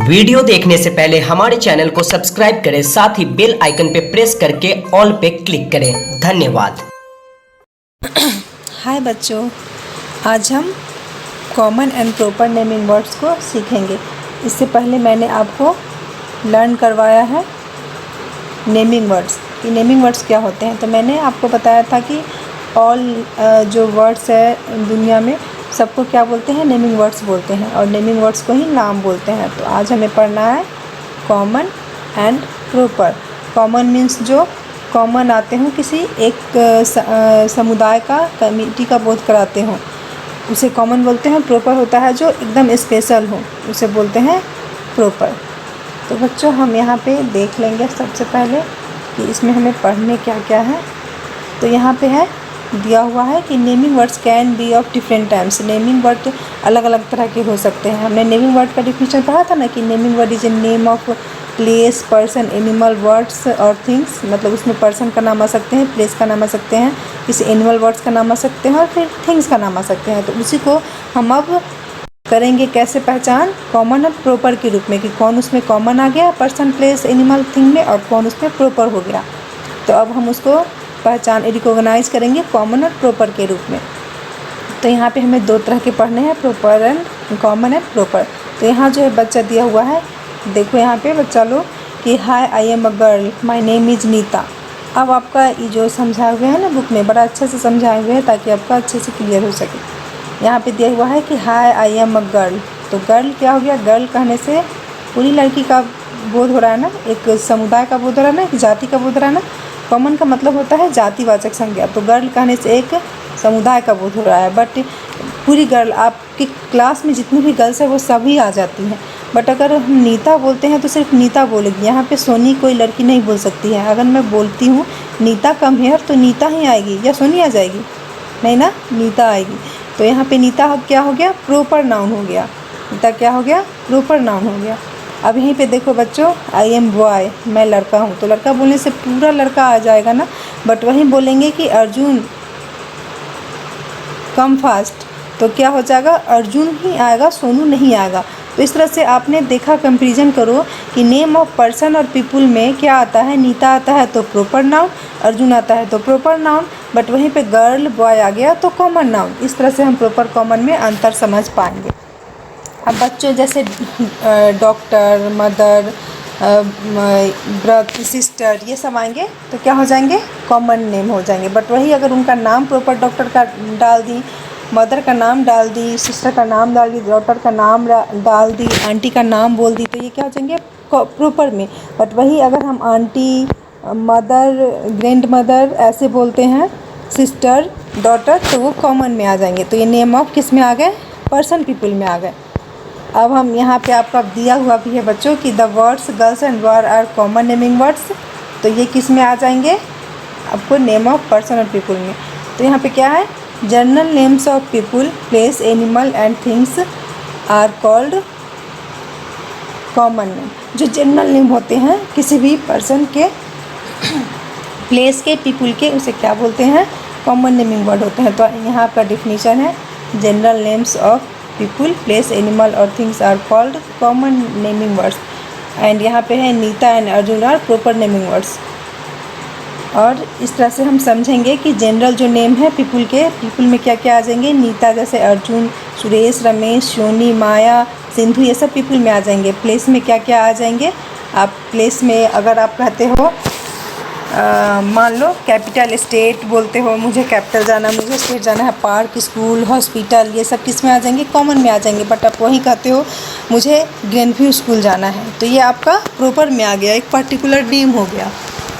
Video देखने से पहले हमारे चैनल को सब्सक्राइब करें, साथ ही बेल आइकन पे प्रेस करके ऑल पे क्लिक करें। धन्यवाद। हाय बच्चों, आज हम common and proper naming words को सीखेंगे। इससे पहले मैंने आपको लर्न करवाया है नेमिंग वर्ड्स कि नेमिंग वर्ड्स क्या होते हैं। तो मैंने आपको बताया था कि ऑल जो वर्ड्स है दुनिया में सबको क्या बोलते हैं, नेमिंग वर्ड्स बोलते हैं, और नेमिंग वर्ड्स को ही नाम बोलते हैं। तो आज हमें पढ़ना है common and proper. Common means जो कॉमन आते हों, किसी एक समुदाय का, कम्युनिटी का बोध कराते हों, उसे कॉमन बोलते हैं। प्रॉपर होता है जो एकदम स्पेशल हो, उसे बोलते हैं प्रॉपर। तो बच्चों हम यहाँ पे देख लेंगे सबसे पहले कि इसमें हमें पढ़ने क्या क्या है। तो यहाँ पे है दिया हुआ है कि naming words can be of different times. Naming word अलग अलग तरह के हो सकते हैं। हमने नेमिंग वर्ड का डिफिनेशन पढ़ा था ना कि naming word is a name of place, person, animal, words और थिंग्स। मतलब उसमें पर्सन का नाम आ सकते हैं, प्लेस का नाम आ सकते हैं, किसी एनिमल वर्ड्स का नाम आ सकते हैं और फिर थिंग्स का नाम आ सकते हैं। तो उसी को हम अब करेंगे कैसे पहचान, कॉमन और प्रॉपर के रूप में, कि कौन उसमें कॉमन आ गया पर्सन, प्लेस, एनिमल, थिंग में, और कौन उसमें प्रॉपर हो गया। तो अब हम उसको पहचान रिकॉग्नाइज करेंगे कॉमन और प्रॉपर के रूप में। तो यहाँ पे हमें दो तरह के पढ़ने हैं, proper and common and proper. तो यहाँ जो है बच्चा दिया हुआ है, देखो यहाँ पे बच्चा लोग कि hi I am a girl, my name is Nita. अब आपका ये जो समझाए हुए हैं ना बुक में, बड़ा अच्छे से समझाए हुए हैं ताकि आपका अच्छे से क्लियर हो सके। यहाँ पे दिया हुआ है कि hi I am a girl. तो गर्ल क्या हो गया, गर्ल कहने से पूरी लड़की का बोध हो रहा है ना, एक समुदाय का बोध हो रहा है ना, एक जाति का बोध हो रहा है ना। कॉमन का मतलब होता है जातिवाचक संज्ञा। तो गर्ल कहने से एक समुदाय का बोध हो रहा है। बट पूरी गर्ल, आपकी क्लास में जितनी भी गर्ल्स है वो सभी आ जाती हैं। बट अगर हम नीता बोलते हैं तो सिर्फ नीता बोलेगी। यहाँ पे सोनी कोई लड़की नहीं बोल सकती है। अगर मैं बोलती हूँ नीता कम हेयर, तो नीता ही आएगी या सोनी आ जाएगी? नहीं ना, नीता आएगी। तो यहाँ पे नीता क्या हो गया, प्रॉपर नाउन हो गया। नीता क्या हो गया, प्रॉपर नाउन हो गया। अब यहीं पे देखो बच्चों, आई एम बॉय, मैं लड़का हूँ। तो लड़का बोलने से पूरा लड़का आ जाएगा ना। बट वहीं बोलेंगे कि अर्जुन कम फास्ट, तो क्या हो जाएगा, अर्जुन ही आएगा, सोनू नहीं आएगा। तो इस तरह से आपने देखा, कंपैरिजन करो कि नेम ऑफ पर्सन और पीपुल में क्या आता है, नीता आता है तो प्रॉपर नाउन, अर्जुन आता है तो प्रॉपर नाउन, बट वहीं पे गर्ल बॉय आ गया तो कॉमन नाउन। इस तरह से हम प्रॉपर कॉमन में अंतर समझ पाएंगे। अब बच्चों जैसे डॉक्टर, मदर, ब्रदर, सिस्टर, ये सब आएंगे तो क्या हो जाएंगे, कॉमन नेम हो जाएंगे। बट वही अगर उनका नाम प्रॉपर डॉक्टर का डाल दी, मदर का नाम डाल दी, सिस्टर का नाम डाल दी, डॉटर का नाम डाल दी, आंटी का नाम बोल दी, तो ये क्या हो जाएंगे, प्रॉपर में। बट वही अगर हम आंटी, मदर, ग्रैंड मदर ऐसे बोलते हैं, सिस्टर, डॉटर, तो वो कॉमन में आ जाएंगे। तो ये नेम ऑफ किस में आ गए, पर्सन, पीपल में आ गए। अब हम यहाँ पे आपका दिया हुआ भी है बच्चों कि the words girls and boy are common naming words. तो ये किस में आ जाएंगे, आपको नेम ऑफ पर्सन और पीपल में। तो यहाँ पे क्या है, general names of people, place, animal and things are called common name. जो जनरल नेम होते हैं किसी भी पर्सन के, प्लेस के, पीपल के, उसे क्या बोलते हैं, कॉमन नेमिंग वर्ड होते हैं। तो यहाँ आपका डिफिनीशन है, general names of people, place, animal और things are called common naming words. And यहाँ पे है Nita and Arjun are proper naming words. और इस तरह से हम समझेंगे कि जनरल जो नेम है पीपल के, पीपल में क्या क्या आ जाएंगे, नीता जैसे अर्जुन, सुरेश, रमेश, सोनी, माया, सिंधु, ये सब पीपल में आ जाएंगे। प्लेस में क्या क्या आ जाएंगे, आप प्लेस में अगर आप कहते हो, मान लो कैपिटल, स्टेट बोलते हो, मुझे कैपिटल जाना, मुझे स्टेट जाना है, पार्क, स्कूल, हॉस्पिटल, ये सब किस में आ जाएंगे, कॉमन में आ जाएंगे। बट आप वही कहते हो मुझे ग्रैंड व्यू स्कूल जाना है, तो ये आपका प्रॉपर में आ गया, एक पर्टिकुलर नेम हो गया।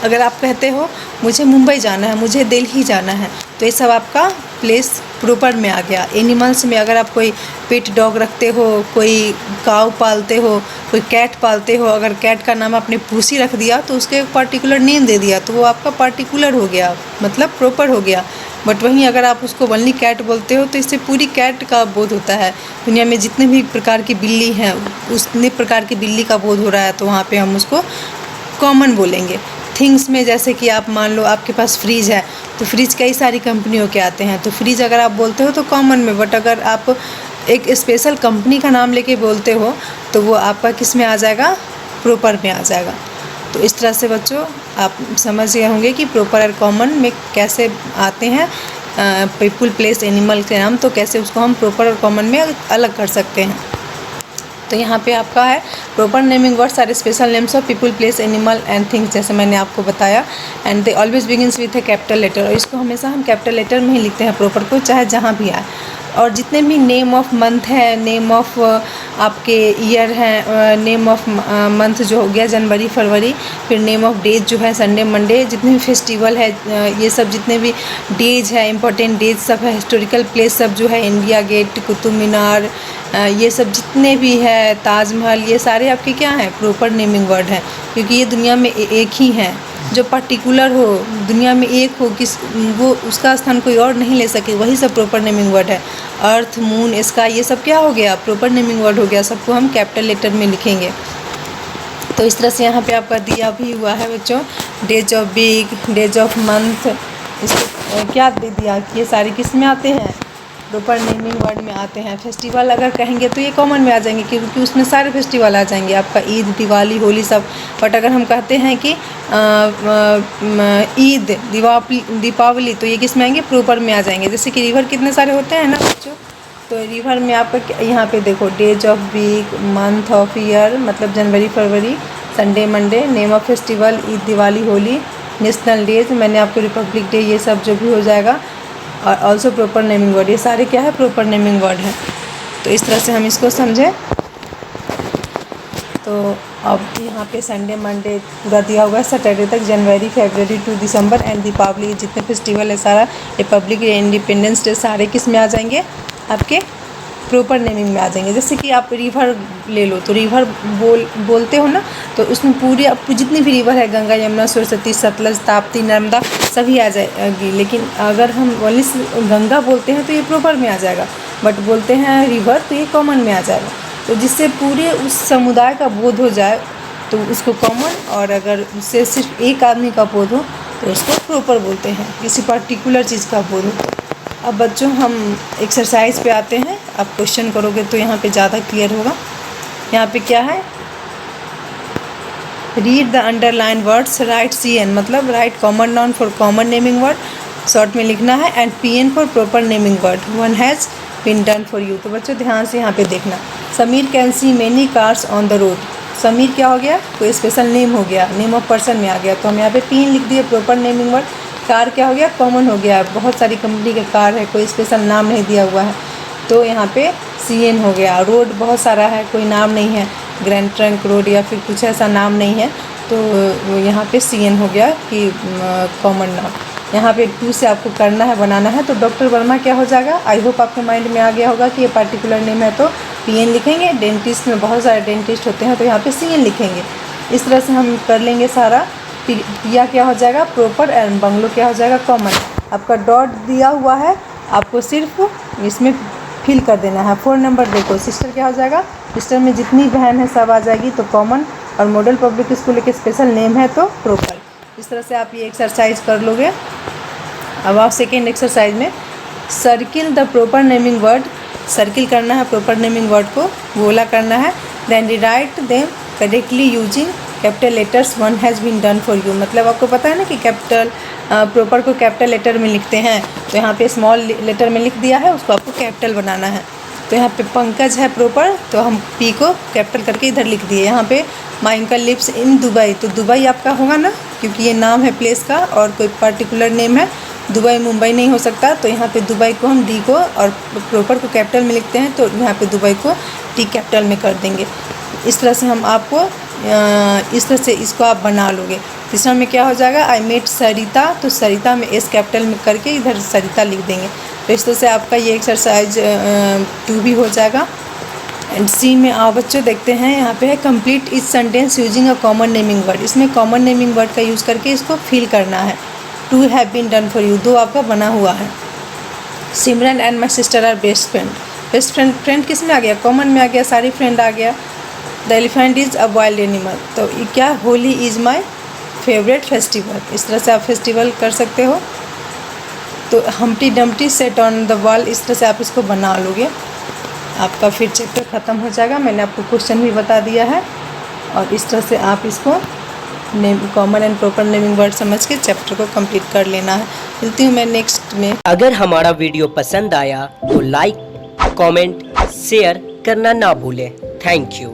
अगर आप कहते हो मुझे मुंबई जाना है, मुझे दिल्ली जाना है, तो ये सब आपका प्लेस प्रॉपर में आ गया। एनिमल्स में अगर आप कोई पेट डॉग रखते हो, कोई काऊ पालते हो, कोई कैट पालते हो, अगर कैट का नाम आपने पूसी रख दिया तो उसके एक पर्टिकुलर नेम दे दिया, तो वो आपका पर्टिकुलर हो गया, मतलब प्रॉपर हो गया। बट वहीं अगर आप उसको ओनली कैट बोलते हो तो इससे पूरी कैट का बोध होता है। दुनिया में जितने भी प्रकार की बिल्ली हैं उतने प्रकार की बिल्ली का बोध हो रहा है, तो वहाँ पे हम उसको कॉमन बोलेंगे। थिंग्स में जैसे कि आप मान लो आपके पास फ्रिज है, तो फ्रिज कई सारी कंपनियों के आते हैं, तो फ्रिज अगर आप बोलते हो तो कॉमन में। बट अगर आप एक स्पेशल कंपनी का नाम लेके बोलते हो तो वो आपका किस में आ जाएगा, प्रॉपर में आ जाएगा। तो इस तरह से बच्चों आप समझ गए होंगे कि प्रॉपर और कॉमन में कैसे आते हैं पीपल प्लेस एनिमल के नाम, तो कैसे उसको हम प्रॉपर और कॉमन में अलग कर सकते हैं। तो यहाँ पे आपका है proper naming words are special names of people place animal and things, जैसे मैंने आपको बताया। And they always begins with a capital letter, और इसको हमेशा हम कैपिटल लेटर में ही लिखते हैं प्रॉपर को, चाहे जहाँ भी आए। और जितने भी नेम ऑफ मंथ है, नेम ऑफ आपके ईयर है, नेम ऑफ मंथ जो हो गया जनवरी फरवरी, फिर नेम ऑफ डेज जो है संडे मंडे, जितने भी फेस्टिवल है ये सब, जितने भी डेज है इंपॉर्टेंट डेज सब है, हिस्टोरिकल प्लेस सब जो है, इंडिया गेट, कुतुब मीनार, ये सब जितने भी है, ताजमहल, ये सारे आपके क्या हैं, प्रॉपर नेमिंग वर्ड हैं। क्योंकि ये दुनिया में एक ही है जो पर्टिकुलर हो, दुनिया में एक हो, किस वो उसका स्थान कोई और नहीं ले सके, वही सब प्रॉपर नेमिंग वर्ड है। अर्थ, मून, स्काई, ये सब क्या हो गया, प्रॉपर नेमिंग वर्ड हो गया। सबको हम कैपिटल लेटर में लिखेंगे। तो इस तरह से यहाँ पे आपका दिया भी हुआ है बच्चों, days of week, days of month, इसको क्या दे दिया कि ये सारे किस में आते हैं, प्रॉपर नेमिंग वर्ड में आते हैं। फेस्टिवल अगर कहेंगे तो ये कॉमन में आ जाएंगे, क्योंकि उसमें सारे फेस्टिवल आ जाएंगे, आपका ईद, दिवाली, होली सब। बट अगर हम कहते हैं कि ईद, दीपावली, तो ये किस में आएंगे, प्रॉपर में आ जाएंगे। जैसे कि रिवर कितने सारे होते हैं ना बच्चों, तो रिवर में आपका यहाँ पे देखो days of week, month of year मतलब जनवरी फरवरी, Sunday Monday, name of festival, Eid, Diwali, Holi, national days, मैंने आपको रिपब्लिक डे, ये सब जो भी हो जाएगा। और ऑल्सो प्रॉपर नेमिंग वर्ड, ये सारे क्या है, प्रॉपर नेमिंग वर्ड है। तो इस तरह से हम इसको समझें। तो अब यहाँ पे संडे मंडे पूरा दिया हुआ है, सैटरडे तक, जनवरी फरवरी टू दिसंबर एंड दीपावली, जितने फेस्टिवल है सारा, रिपब्लिक डे, इंडिपेंडेंस डे, सारे किस में आ जाएंगे, आपके प्रॉपर नेमिंग में आ जाएंगे। जैसे कि आप रिवर ले लो, तो रिवर बोलते हो ना, तो उसमें पूरी आप जितनी भी रिवर है, गंगा, यमुना, सरस्वती, सतलज, ताप्ती, नर्मदा, सभी आ जाएगी। लेकिन अगर हम ओनली गंगा बोलते हैं तो ये प्रॉपर में आ जाएगा, बट बोलते हैं रिवर तो ये कॉमन में आ जाएगा। तो जिससे पूरे उस समुदाय का बोध हो जाए तो उसको कॉमन, और अगर उससे सिर्फ एक आदमी का बोध हो तो उसको प्रॉपर बोलते हैं, किसी पर्टिकुलर चीज़ का बोध हो। अब बच्चों हम एक्सरसाइज पे आते हैं। आप क्वेश्चन करोगे तो यहाँ पे ज़्यादा क्लियर होगा। यहाँ पे क्या है, read the underline words, write CN मतलब right common noun for common naming word, short में लिखना है, and PN for proper naming word, one has been done for you. तो बच्चों ध्यान से यहाँ पे देखना। Sameer can see many cars on the road, Sameer क्या हो गया, कोई स्पेशल नेम हो गया, नेम ऑफ पर्सन में आ गया, तो हम यहाँ पे PN लिख दिए, प्रॉपर नेमिंग वर्ड। कार क्या हो गया, कॉमन हो गया, बहुत सारी कंपनी के कार है, कोई स्पेशल नाम नहीं दिया हुआ है, तो यहाँ पे CN हो गया। रोड बहुत सारा है, कोई नाम नहीं है, ग्रैंड ट्रंक रोड या फिर कुछ ऐसा नाम नहीं है, तो यहाँ पे CN हो गया कि कॉमन नाम। यहाँ पे 2 से आपको करना है, बनाना है, तो डॉक्टर वर्मा क्या हो जाएगा। आई होप आपके माइंड में आ गया होगा कि ये पर्टिकुलर नेम है तो PN लिखेंगे। डेंटिस्ट में बहुत सारे डेंटिस्ट होते हैं तो यहाँ पे CN लिखेंगे। इस तरह से हम कर लेंगे सारा। पिया क्या हो जाएगा, प्रॉपर, एंड बंगलो क्या हो जाएगा, कॉमन। आपका डॉट दिया हुआ है, आपको सिर्फ इसमें फिल कर देना है। 4 नंबर देखो, सिस्टर क्या हो जाएगा, सिस्टर में जितनी बहन है सब आ जाएगी तो कॉमन, और मॉडल पब्लिक स्कूल के स्पेशल नेम है तो प्रॉपर। इस तरह से आप ये एक्सरसाइज कर लोगे। अब आप सेकेंड एक्सरसाइज में circle the proper naming word, circle करना है प्रॉपर नेमिंग वर्ड को, गोला करना है। Then rewrite them correctly using capital letters, one has been done for you. मतलब आपको पता है ना कि कैपिटल प्रॉपर को कैपिटल लेटर में लिखते हैं, तो यहाँ पे स्मॉल लेटर में लिख दिया है, उसको आपको कैपिटल बनाना है। तो यहाँ पे पंकज है प्रॉपर, तो हम P को कैपिटल करके इधर लिख दिए। यहाँ पे my uncle lives in Dubai, तो दुबई आपका होगा ना, क्योंकि ये नाम है प्लेस का और कोई पर्टिकुलर नेम है। दुबई मुंबई नहीं हो सकता, तो यहाँ पे दुबई को हम D को और प्रॉपर को कैपिटल में लिखते हैं, तो यहाँ पे दुबई को T कैपिटल में कर देंगे। इस तरह से हम आपको इस तरह से इसको आप बना लोगे। तीसरा में क्या हो जाएगा, आई मेट सरिता, तो सरिता में S कैपिटल में करके इधर सरिता लिख देंगे। तो इस तरह से आपका ये एक्सरसाइज 2 भी हो जाएगा। एंड C में आओ बच्चों, देखते हैं यहाँ पे है कंप्लीट इस sentence using a common naming word. इसमें कॉमन नेमिंग वर्ड का यूज़ करके इसको फिल करना है। 2 have been done for you, 2 आपका बना हुआ है। Simran and my sister are best friend, best friend किस में आ गया, कॉमन में आ गया, सारी फ्रेंड आ गया। The elephant is a wild animal, तो ये क्या, Holi is my favourite festival. इस तरह से आप फेस्टिवल कर सकते हो। तो Humpty Dumpty set on the wall, इस तरह से आप इसको बना लोगे। आपका फिर चैप्टर ख़त्म हो जाएगा। मैंने आपको क्वेश्चन भी बता दिया है और इस तरह से आप इसको common and proper naming word समझ के चैप्टर को कंप्लीट कर लेना है। मिलती हूँ मैं नेक्स्ट में। अगर हमारा वीडियो पसंद आया तो लाइक, कमेंट, शेयर करना ना भूलें। Thank you.